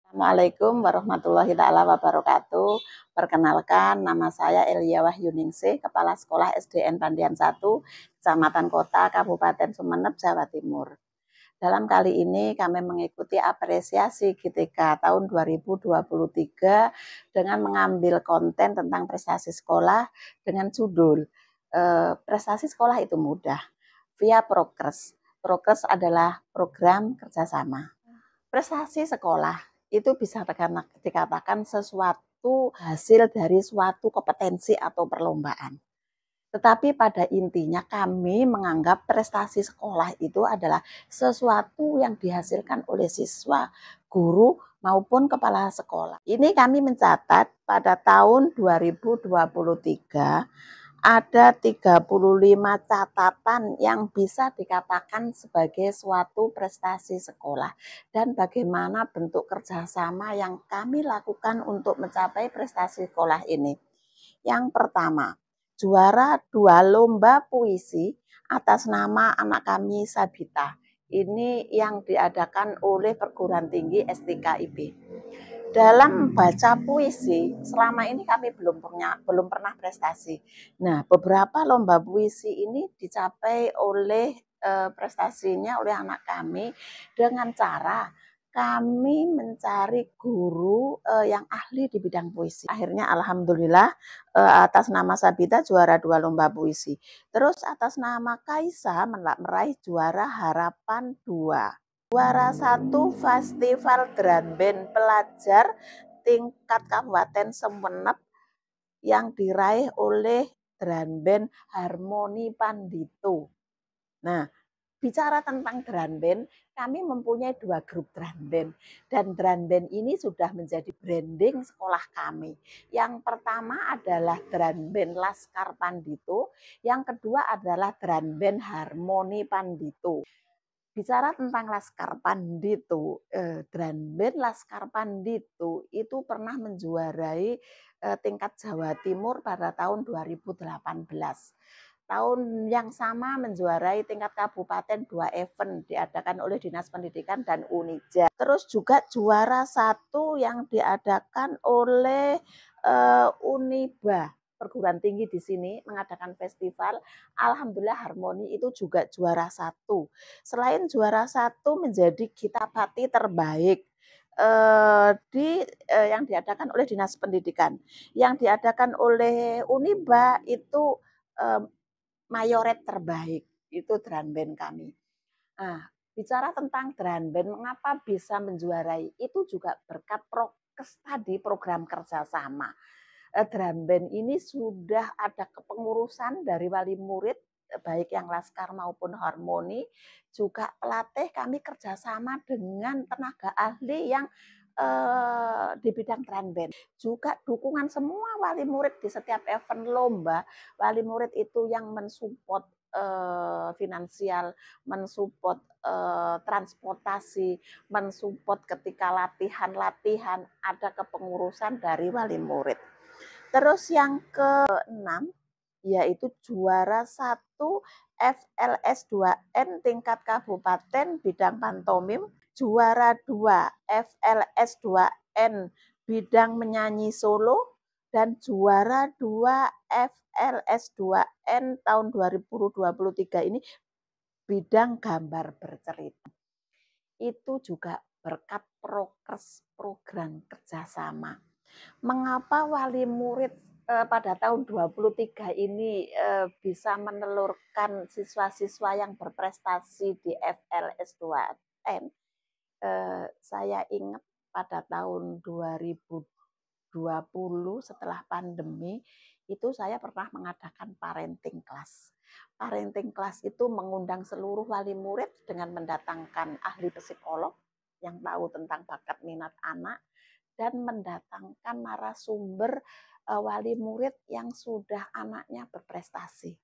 Assalamualaikum warahmatullahi taala wabarakatuh. Perkenalkan, nama saya Elia Wahyuningsih, Kepala Sekolah SDN Pandian 1, Kecamatan Kota, Kabupaten Sumeneb, Jawa Timur. Dalam kali ini kami mengikuti apresiasi GTK tahun 2023 dengan mengambil konten tentang prestasi sekolah dengan judul Prestasi Sekolah itu Mudah via Progres. Progres adalah program kerjasama. Prestasi sekolah itu bisa dikatakan sesuatu hasil dari suatu kompetensi atau perlombaan. Tetapi pada intinya kami menganggap prestasi sekolah itu adalah sesuatu yang dihasilkan oleh siswa, guru, maupun kepala sekolah. Ini kami mencatat pada tahun 2023 ada 35 catatan yang bisa dikatakan sebagai suatu prestasi sekolah dan bagaimana bentuk kerjasama yang kami lakukan untuk mencapai prestasi sekolah ini. Yang pertama, juara 2 lomba puisi atas nama anak kami Sabita. Ini yang diadakan oleh perguruan tinggi STKIB. Dalam baca puisi, selama ini kami belum pernah prestasi. Nah, beberapa lomba puisi ini dicapai oleh prestasinya oleh anak kami dengan cara kami mencari guru yang ahli di bidang puisi. Akhirnya alhamdulillah atas nama Sabita juara 2 lomba puisi. Terus atas nama Kaisa meraih juara Harapan 2. Juara 1 Festival Drum Band Pelajar tingkat Kabupaten Sumeneb yang diraih oleh Drum Band Harmoni Pandito. Nah, bicara tentang drum band, kami mempunyai 2 grup drum band. Dan drum band ini sudah menjadi branding sekolah kami. Yang pertama adalah drum band Laskar Pandito, yang kedua adalah drum band Harmoni Pandito. Bicara tentang Laskar Pandito, drum band Laskar Pandito itu pernah menjuarai tingkat Jawa Timur pada tahun 2018. Tahun yang sama menjuarai tingkat kabupaten 2 event diadakan oleh Dinas Pendidikan dan Unija. Terus juga juara 1 yang diadakan oleh Uniba, perguruan tinggi di sini mengadakan festival. Alhamdulillah Harmoni itu juga juara 1. Selain juara 1 menjadi Gita Pati terbaik yang diadakan oleh Dinas Pendidikan. Yang diadakan oleh Uniba itu mayoret terbaik, itu drum band kami. Nah, bicara tentang drum band, mengapa bisa menjuarai? Itu juga berkat prokes tadi, program kerjasama. Drum band ini sudah ada kepengurusan dari wali murid, baik yang Laskar maupun Harmoni, juga pelatih kami kerjasama dengan tenaga ahli yang di bidang drum band. Juga dukungan semua wali murid di setiap event lomba, wali murid itu yang mensupport finansial, mensupport transportasi, mensupport ketika latihan-latihan, ada kepengurusan dari wali murid. Terus yang ke-6 yaitu juara 1 FLS 2N tingkat kabupaten bidang pantomim, juara 2 FLS 2N bidang menyanyi solo, dan juara 2 FLS 2N tahun 2023 ini bidang gambar bercerita. Itu juga berkat progres program kerjasama. Mengapa wali murid pada tahun 23 ini bisa menelurkan siswa-siswa yang berprestasi di FLS 2N? Saya ingat pada tahun 2020 setelah pandemi itu saya pernah mengadakan parenting class. Parenting class itu mengundang seluruh wali murid dengan mendatangkan ahli psikolog yang tahu tentang bakat minat anak dan mendatangkan narasumber wali murid yang sudah anaknya berprestasi.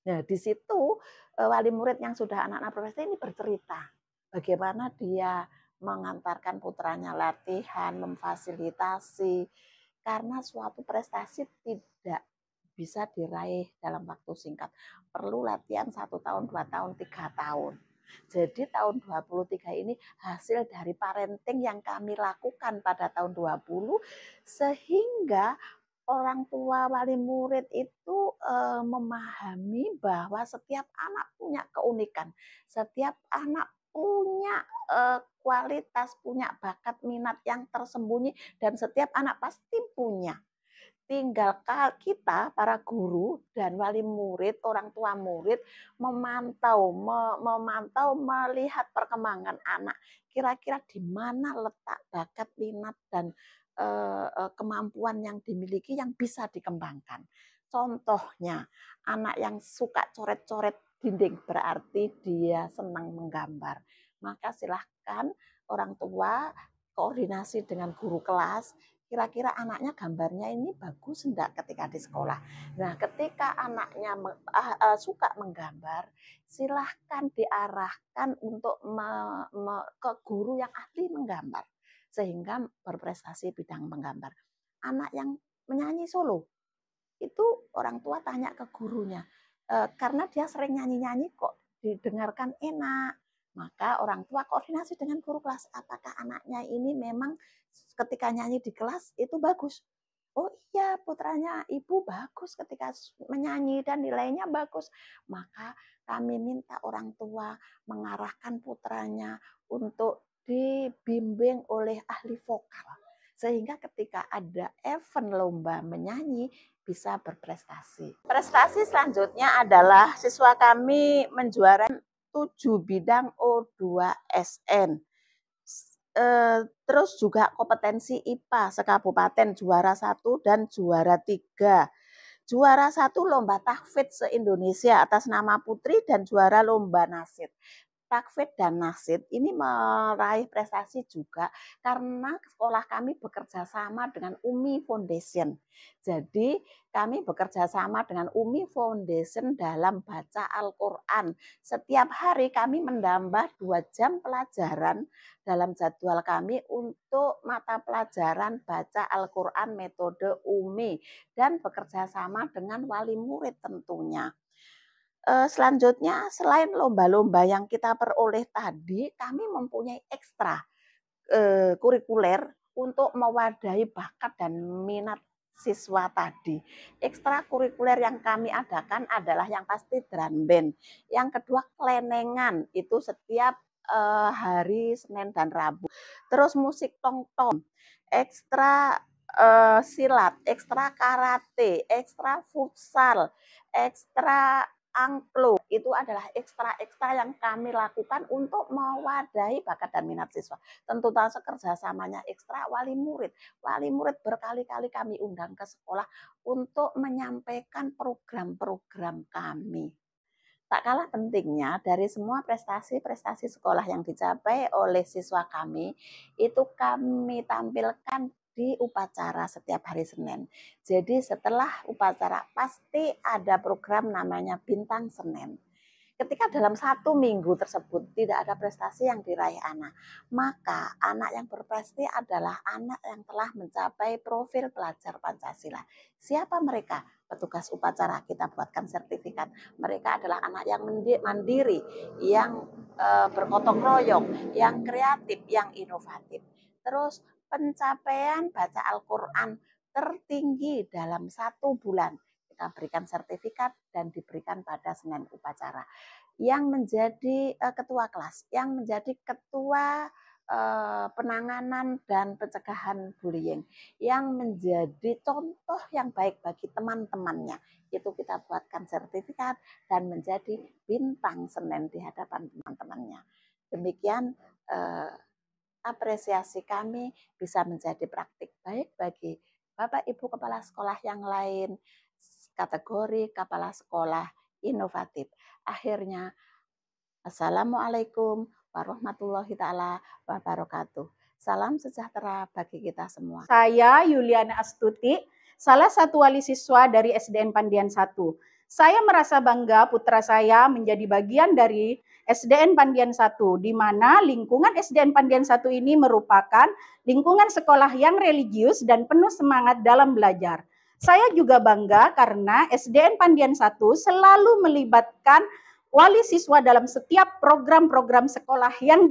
Nah, di situ wali murid yang sudah anak-anak berprestasi ini bercerita bagaimana dia mengantarkan putranya latihan, memfasilitasi, karena suatu prestasi tidak bisa diraih dalam waktu singkat. Perlu latihan 1 tahun, 2 tahun, 3 tahun. Jadi tahun 23 ini hasil dari parenting yang kami lakukan pada tahun 20, sehingga orang tua wali murid itu memahami bahwa setiap anak punya keunikan, setiap anak punya kualitas, punya bakat minat yang tersembunyi, dan setiap anak pasti punya. Tinggal kita para guru dan wali murid, orang tua murid memantau melihat perkembangan anak. Kira-kira di mana letak bakat, minat dan kemampuan yang dimiliki yang bisa dikembangkan. Contohnya, anak yang suka coret-coret dinding berarti dia senang menggambar. Maka silahkan orang tua koordinasi dengan guru kelas, kira-kira anaknya gambarnya ini bagus enggak ketika di sekolah. Nah, ketika anaknya suka menggambar, silahkan diarahkan untuk ke guru yang ahli menggambar, sehingga berprestasi bidang menggambar. Anak yang menyanyi solo, itu orang tua tanya ke gurunya, karena dia sering nyanyi-nyanyi kok didengarkan enak. Maka orang tua koordinasi dengan guru kelas, apakah anaknya ini memang ketika nyanyi di kelas itu bagus. Oh iya, putranya ibu bagus ketika menyanyi dan nilainya bagus. Maka kami minta orang tua mengarahkan putranya untuk dibimbing oleh ahli vokal. Sehingga ketika ada event lomba menyanyi, bisa berprestasi. Prestasi selanjutnya adalah siswa kami menjuarai 7 bidang O2SN. Terus juga kompetensi IPA sekabupaten juara 1 dan juara 3. Juara 1 lomba tahfidz se-Indonesia atas nama Putri dan juara lomba nasid. Takfid dan nasid ini meraih prestasi juga karena sekolah kami bekerja sama dengan Umi Foundation. Jadi kami bekerja sama dengan Umi Foundation dalam baca Al-Quran. Setiap hari kami menambah 2 jam pelajaran dalam jadwal kami untuk mata pelajaran baca Al-Quran metode Umi dan bekerja sama dengan wali murid tentunya. Selanjutnya, selain lomba-lomba yang kita peroleh tadi, kami mempunyai ekstra kurikuler untuk mewadahi bakat dan minat siswa tadi. Ekstra kurikuler yang kami adakan adalah yang pasti drum band. Yang kedua kelenengan, itu setiap hari Senin dan Rabu. Terus musik tong-tong, ekstra silat, ekstra karate, ekstra futsal, ekstra angklung, itu adalah ekstra-ekstra yang kami lakukan untuk mewadahi bakat dan minat siswa. Tentu saja kerjasamanya ekstra wali murid. Wali murid berkali-kali kami undang ke sekolah untuk menyampaikan program-program kami. Tak kalah pentingnya dari semua prestasi-prestasi sekolah yang dicapai oleh siswa kami, itu kami tampilkan di upacara setiap hari Senin. Jadi setelah upacara pasti ada program namanya Bintang Senin. Ketika dalam 1 minggu tersebut tidak ada prestasi yang diraih anak, maka anak yang berprestasi adalah anak yang telah mencapai profil pelajar Pancasila. Siapa mereka? Petugas upacara, kita buatkan sertifikat. Mereka adalah anak yang mandiri, yang bergotong royong, yang kreatif, yang inovatif. Terus pencapaian baca Al-Quran tertinggi dalam 1 bulan. Kita berikan sertifikat dan diberikan pada Senin upacara. Yang menjadi ketua kelas, yang menjadi ketua penanganan dan pencegahan bullying, yang menjadi contoh yang baik bagi teman-temannya, itu kita buatkan sertifikat dan menjadi bintang Senin di hadapan teman-temannya. Demikian apresiasi kami bisa menjadi praktik baik bagi Bapak Ibu Kepala Sekolah yang lain, kategori kepala sekolah inovatif. Akhirnya, Assalamualaikum warahmatullahi taala wabarakatuh. Salam sejahtera bagi kita semua. Saya Yuliana Astuti, salah satu wali siswa dari SDN Pandian 1. Saya merasa bangga putra saya menjadi bagian dari SDN Pandian 1, di mana lingkungan SDN Pandian 1 ini merupakan lingkungan sekolah yang religius dan penuh semangat dalam belajar. Saya juga bangga karena SDN Pandian 1 selalu melibatkan wali siswa dalam setiap program-program sekolah yang